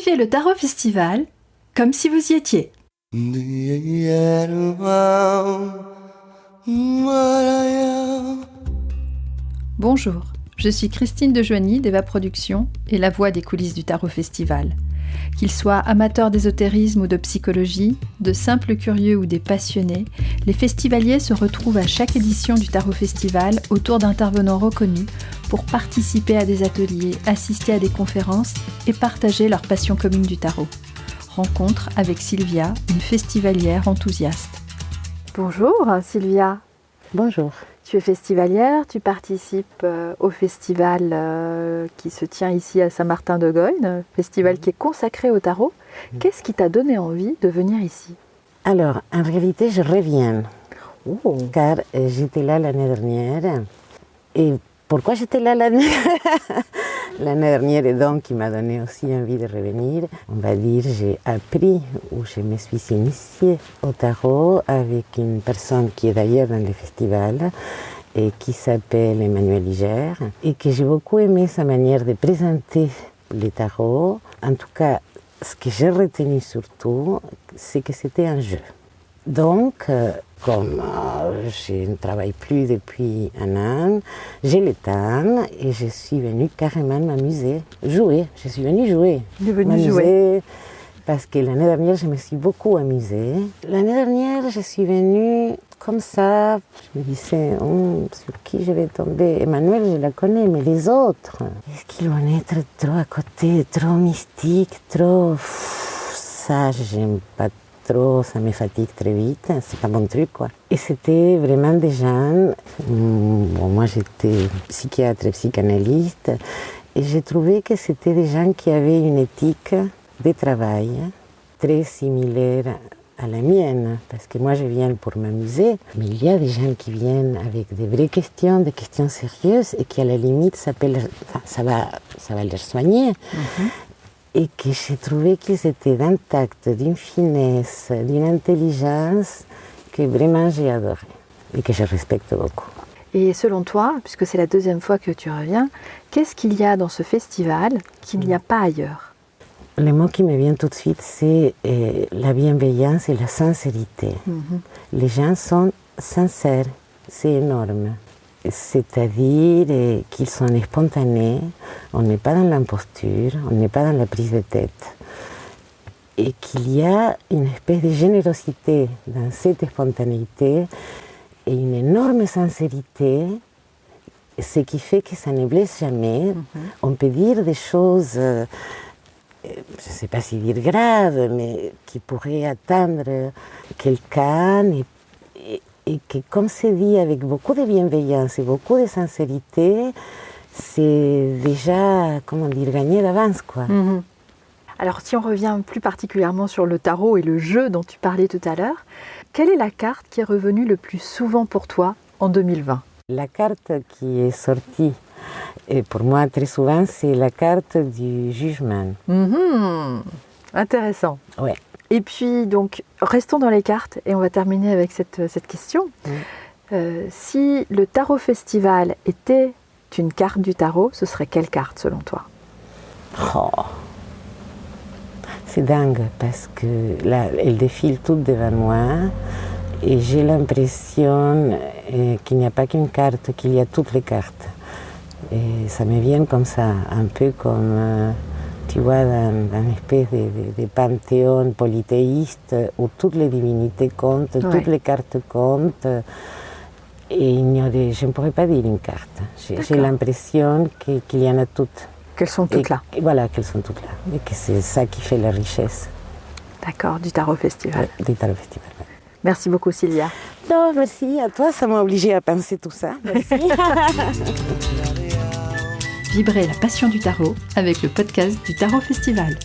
Vivez le Tarot Festival comme si vous y étiez. Bonjour, je suis Christine Dejoigny d'Eva Productions et la voix des coulisses du Tarot Festival. Qu'ils soient amateurs d'ésotérisme ou de psychologie, de simples curieux ou des passionnés, les festivaliers se retrouvent à chaque édition du Tarot Festival autour d'intervenants reconnus pour participer à des ateliers, assister à des conférences et partager leur passion commune du tarot. Rencontre avec Sylvia, une festivalière enthousiaste. Bonjour Sylvia. Bonjour. Tu es festivalière, tu participes au festival qui se tient ici à Saint-Martin-de-Goyne, festival qui est consacré au tarot. Qu'est-ce qui t'a donné envie de venir ici ? Alors, en réalité, je reviens, car j'étais là l'année dernière. Et pourquoi j'étais là l'année dernière, et donc qui m'a donné aussi envie de revenir? On va dire, j'ai appris ou je me suis initiée au tarot avec une personne qui est d'ailleurs dans le festival et qui s'appelle Emmanuel Iger et que j'ai beaucoup aimé sa manière de présenter les tarots. En tout cas, ce que j'ai retenu surtout, c'est que c'était un jeu. Donc, comme je ne travaille plus depuis un an, j'ai le temps et je suis venue carrément m'amuser, jouer. Je suis venue jouer. Jouer. Parce que l'année dernière, je me suis beaucoup amusée. L'année dernière, je suis venue comme ça. Je me disais, sur qui je vais tomber? Emmanuel, je la connais, mais les autres, est-ce qu'ils vont être trop à côté, trop mystiques, trop... Ça, j'aime pas trop, ça me fatigue très vite, c'est pas mon truc quoi. Et c'était vraiment des gens, moi j'étais psychiatre et psychanalyste, et j'ai trouvé que c'était des gens qui avaient une éthique de travail très similaire à la mienne, parce que moi je viens pour m'amuser, mais il y a des gens qui viennent avec des vraies questions, des questions sérieuses, et qui à la limite ça va les soigner. Et que j'ai trouvé qu'ils étaient d'un tact, d'une finesse, d'une intelligence que vraiment j'ai adoré et que je respecte beaucoup. Et selon toi, puisque c'est la deuxième fois que tu reviens, qu'est-ce qu'il y a dans ce festival qu'il n'y a pas ailleurs ? Le mot qui me vient tout de suite, c'est la bienveillance et la sincérité. Les gens sont sincères, c'est énorme. C'est-à-dire qu'ils sont spontanés, on n'est pas dans l'imposture, on n'est pas dans la prise de tête. Et qu'il y a une espèce de générosité dans cette spontanéité et une énorme sincérité, ce qui fait que ça ne blesse jamais. On peut dire des choses, je ne sais pas si dire graves, mais qui pourraient atteindre quelqu'un. Et que comme c'est dit avec beaucoup de bienveillance et beaucoup de sincérité, c'est déjà, gagné d'avance, quoi. Alors si on revient plus particulièrement sur le tarot et le jeu dont tu parlais tout à l'heure, quelle est la carte qui est revenue le plus souvent pour toi en 2020 ? La carte qui est sortie, et pour moi très souvent, c'est la carte du jugement. Intéressant. Ouais. Et puis, donc, restons dans les cartes et on va terminer avec cette question. Si le Tarot Festival était une carte du tarot, ce serait quelle carte selon toi ? C'est dingue parce que là, elle défile toute devant moi et j'ai l'impression qu'il n'y a pas qu'une carte, qu'il y a toutes les cartes. Et ça me vient comme ça, un peu comme... tu vois, dans une espèce de panthéon polythéiste où toutes les divinités comptent, toutes les cartes comptent. Et je ne pourrais pas dire une carte. J'ai l'impression qu'il y en a toutes. Qu'elles sont toutes là. Et voilà, qu'elles sont toutes là. Et que c'est ça qui fait la richesse. D'accord, du Tarot Festival. Du Tarot Festival. Merci beaucoup Sylvia. Non, merci à toi, ça m'a obligée à penser tout ça. Merci. Vibrez la passion du tarot avec le podcast du Tarot Festival.